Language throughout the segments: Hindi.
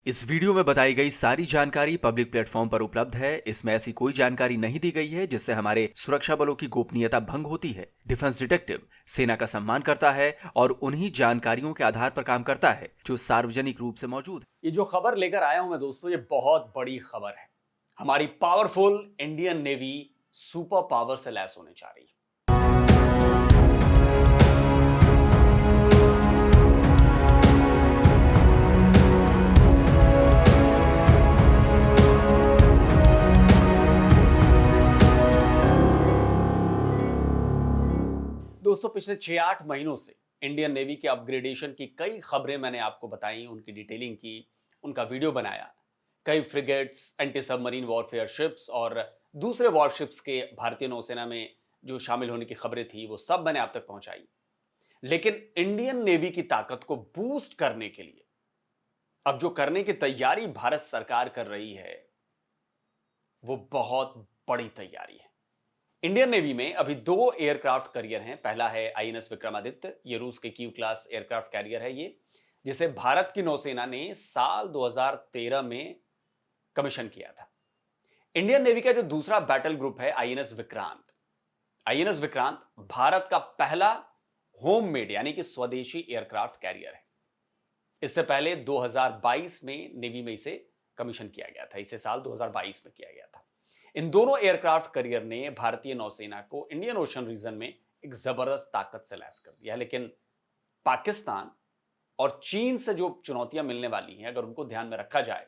इस वीडियो में बताई गई सारी जानकारी पब्लिक प्लेटफॉर्म पर उपलब्ध है। इसमें ऐसी कोई जानकारी नहीं दी गई है जिससे हमारे सुरक्षा बलों की गोपनीयता भंग होती है। डिफेंस डिटेक्टिव सेना का सम्मान करता है और उन्हीं जानकारियों के आधार पर काम करता है जो सार्वजनिक रूप से मौजूद है। ये जो खबर लेकर आया हूं मैं दोस्तों, ये बहुत बड़ी खबर है। हमारी powerful Indian navy super power से लैस होने जा रही है। दोस्तों, पिछले 6-8 महीनों से इंडियन नेवी के अपग्रेडेशन की कई खबरें मैंने आपको बताई, उनकी डिटेलिंग की, उनका वीडियो बनाया। कई frigates, anti submarine warfare ships और दूसरे वॉरशिप्स के भारतीय नौसेना में जो शामिल होने की खबरें थी, वो सब मैंने आप तक पहुंचाई। लेकिन इंडियन नेवी की ताकत को बूस्ट करने के लिए अब जो करने की तैयारी भारत सरकार कर रही है, वो बहुत बड़ी तैयारी है। इंडियन नेवी में अभी 2 एयरक्राफ्ट कैरियर हैं। पहला है आईएनएस विक्रमादित्य, ये रूस के क्यू क्लास एयरक्राफ्ट कैरियर है ये, जिसे भारत की नौसेना ने साल 2013 में कमीशन किया था। इंडियन नेवी का जो दूसरा बैटल ग्रुप है आईएनएस विक्रांत, आईएनएस विक्रांत भारत का पहला होम मेड यानी कि स्वदेशी एयरक्राफ्ट कैरियर है। इससे पहले 2022 में नेवी में इसे कमीशन किया गया था, इसे साल 2022 में किया गया था। इन दोनों एयरक्राफ्ट कैरियर ने भारतीय नौसेना को इंडियन ओशन रीजन में एक जबरदस्त ताकत से लैस कर दिया। लेकिन पाकिस्तान और चीन से जो चुनौतियां मिलने वाली हैं, अगर उनको ध्यान में रखा जाए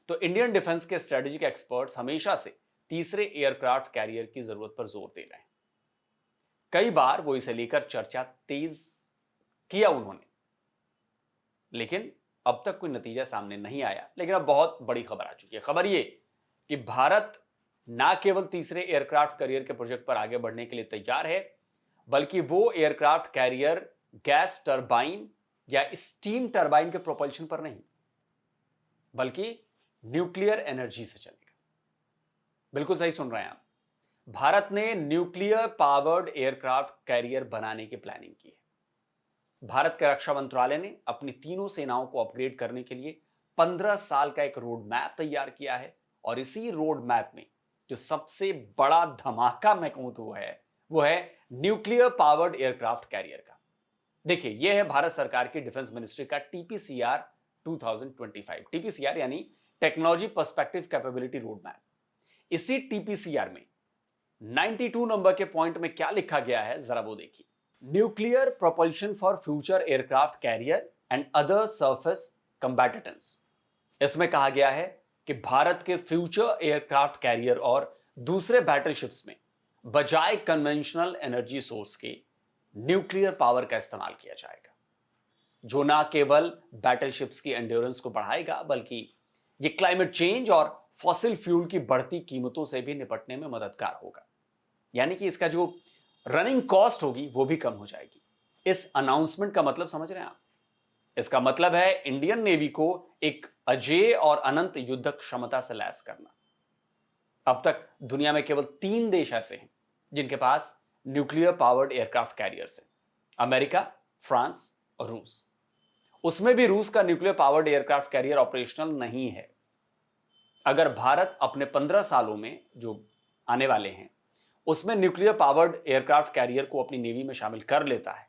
तो इंडियन डिफेंस के स्ट्रेटेजिक एक्सपर्ट्स हमेशा से तीसरे एयरक्राफ्ट कैरियर की जरूरत पर जोर दे रहे हैं। कई बार वो इसे लेकर चर्चा तेज किया उन्होंने, लेकिन अब तक कोई नतीजा सामने नहीं आया। लेकिन अब बहुत बड़ी खबर आ चुकी है। खबर ये कि भारत ना केवल तीसरे एयरक्राफ्ट कैरियर के प्रोजेक्ट पर आगे बढ़ने के लिए तैयार है, बल्कि वो एयरक्राफ्ट कैरियर गैस टरबाइन या स्टीम टरबाइन के प्रोपल्शन पर नहीं, बल्कि न्यूक्लियर एनर्जी से चलेगा। बिल्कुल सही सुन रहे हैं आप। भारत ने न्यूक्लियर पावर्ड एयरक्राफ्ट कैरियर बनाने की प्लानिंग की है। भारत के रक्षा मंत्रालय ने अपनी तीनों सेनाओं को अपग्रेड करने के लिए 15 साल का एक रोड मैप तैयार किया है। और इसी रोड मैप में जो सबसे बड़ा धमाका मैं कहूं तो वो है न्यूक्लियर पावर्ड एयरक्राफ्ट कैरियर का। देखिए, यह है भारत सरकार की डिफेंस मिनिस्ट्री का टीपीसीआर 2025। टीपीसीआर यानी technology perspective capability road map. इसी टीपीसीआर में 92 नंबर के पॉइंट में क्या लिखा गया है, जरा वो देखिए। Nuclear propulsion for future aircraft carrier and other surface combatants. इसमें कहा गया है कि भारत के फ्यूचर एयरक्राफ्ट कैरियर और दूसरे बैटलशिप्स में बजाय कन्वेंशनल एनर्जी सोर्स के न्यूक्लियर पावर का इस्तेमाल किया जाएगा, जो ना केवल बैटलशिप्स की एंड्योरेंस को बढ़ाएगा, बल्कि ये क्लाइमेट चेंज और फॉसिल फ्यूल की बढ़ती कीमतों से भी निपटने में मददगार होगा। यानी कि इसका जो रनिंग कॉस्ट होगी वो भी कम हो जाएगी। इस अनाउंसमेंट का मतलब समझ रहे हैं आप? इसका मतलब है इंडियन नेवी को एक अजेय और अनंत युद्धक क्षमता से लैस करना। अब तक दुनिया में केवल 3 देश ऐसे हैं जिनके पास न्यूक्लियर पावर्ड एयरक्राफ्ट कैरियर्स हैं, अमेरिका, फ्रांस और रूस। उसमें भी रूस का nuclear powered aircraft carrier operational नहीं है। अगर भारत अपने 15 सालों में जो आने वाले हैं उसमें न्यूक्लियर पावर्ड एयरक्राफ्ट कैरियर को अपनी नेवी में शामिल कर लेता है,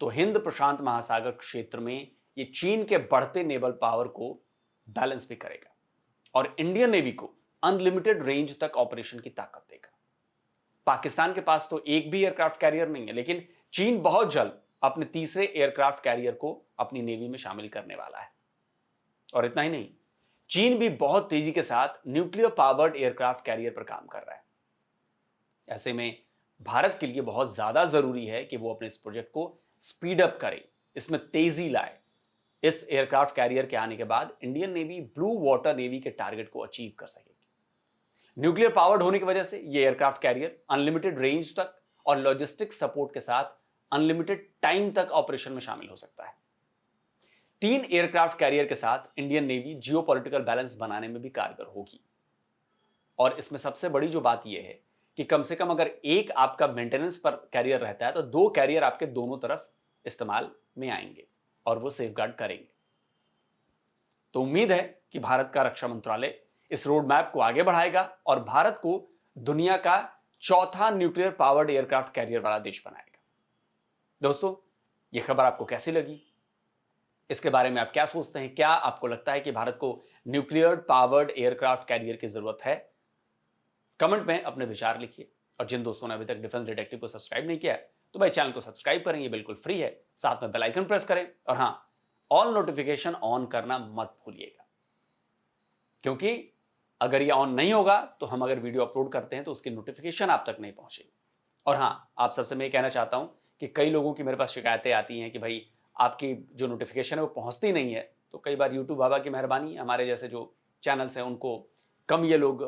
तो हिंद प्रशांत महासागर क्षेत्र में ये चीन के बढ़ते नेवल पावर को बैलेंस भी करेगा और इंडियन नेवी को अनलिमिटेड रेंज तक ऑपरेशन की ताकत देगा। पाकिस्तान के पास तो एक भी एयरक्राफ्ट कैरियर नहीं है, लेकिन चीन बहुत जल्द अपने तीसरे एयरक्राफ्ट कैरियर को अपनी नेवी में शामिल करने वाला है। और इतना ही नहीं, चीन भी बहुत तेजी के साथ न्यूक्लियर पावर्ड एयरक्राफ्ट कैरियर पर काम कर रहा है। ऐसे में भारत के लिए बहुत ज्यादा जरूरी है कि वो अपने इस प्रोजेक्ट को स्पीड अप करे, इसमें तेजी लाए। इस एयरक्राफ्ट कैरियर के आने के बाद Indian navy blue water navy के टारगेट को अचीव कर सकेगी। न्यूक्लियर पावर्ड होने की वजह से ये एयरक्राफ्ट कैरियर अनलिमिटेड रेंज तक और लॉजिस्टिक सपोर्ट के साथ अनलिमिटेड टाइम तक ऑपरेशन में शामिल हो सकता है। 3 एयरक्राफ्ट कैरियर के साथ इंडियन नेवी जियोपॉलिटिकल बैलेंस बनाने में भी कारगर होगी। और इसमें सबसे बड़ी जो बात यह है कि कम से कम अगर एक आपका मेंटेनेंस पर कैरियर रहता है तो 2 कैरियर आपके दोनों तरफ इस्तेमाल में आएंगे और वो सेफगार्ड करेंगे। तो उम्मीद है कि भारत का रक्षा मंत्रालय इस रोड मैप को आगे बढ़ाएगा और भारत को दुनिया का चौथा न्यूक्लियर पावर्ड एयरक्राफ्ट कैरियर वाला देश बनाएगा। दोस्तों, यह खबर आपको कैसी लगी? इसके बारे में आप क्या सोचते हैं? क्या आपको लगता है कि भारत को न्यूक्लियर पावर्ड एयरक्राफ्ट कैरियर की जरूरत है? कमेंट में अपने विचार लिखिए। और जिन दोस्तों ने अभी तक डिफेंस डिटेक्टिव को सब्सक्राइब नहीं किया है तो भाई चैनल को सब्सक्राइब करें, ये बिल्कुल फ्री है। साथ में बेल आइकन प्रेस करें और हां, ऑल नोटिफिकेशन ऑन करना मत भूलिएगा, क्योंकि अगर ये ऑन नहीं होगा तो हम अगर वीडियो अपलोड करते हैं तो उसकी नोटिफिकेशन आप तक नहीं पहुंचेगी। और हां, आप सबसे मैं ये कहना चाहता हूं कि कई लोगों की मेरे पास शिकायतें आती हैं कि भाई आपकी जो नोटिफिकेशन है वो पहुंचती नहीं है। तो कई बार यूट्यूब बाबा की मेहरबानी, हमारे जैसे जो चैनल्स हैं उनको कम ये लोग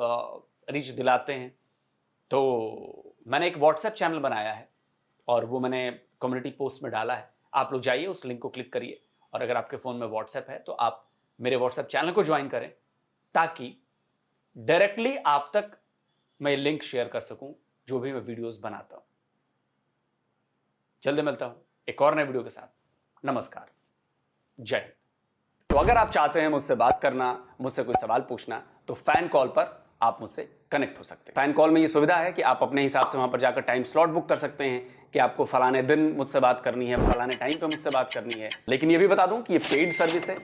रीच दिलाते हैं। तो मैंने एक व्हाट्सएप चैनल बनाया है और वो मैंने कम्युनिटी पोस्ट में डाला है। आप लोग जाइए, उस लिंक को क्लिक करिए और अगर आपके फ़ोन में व्हाट्सएप है तो आप मेरे व्हाट्सएप चैनल को ज्वाइन करें, ताकि डायरेक्टली आप तक मैं लिंक शेयर कर सकूं जो भी मैं वीडियोस बनाता हूं। जल्दी मिलता हूं एक और नए वीडियो के साथ। नमस्कार, जय हिंद। तो अगर आप चाहते हैं मुझसे बात करना, मुझसे कोई सवाल पूछना, तो फैन कॉल पर आप मुझसे कनेक्ट हो सकते हैं। फैन कॉल में ये सुविधा है कि आप अपने हिसाब से वहां पर जाकर टाइम स्लॉट बुक कर सकते हैं कि आपको फलाने दिन मुझसे बात करनी है, फलाने टाइम पे मुझसे बात करनी है। लेकिन ये भी बता दूं कि ये पेड सर्विस है।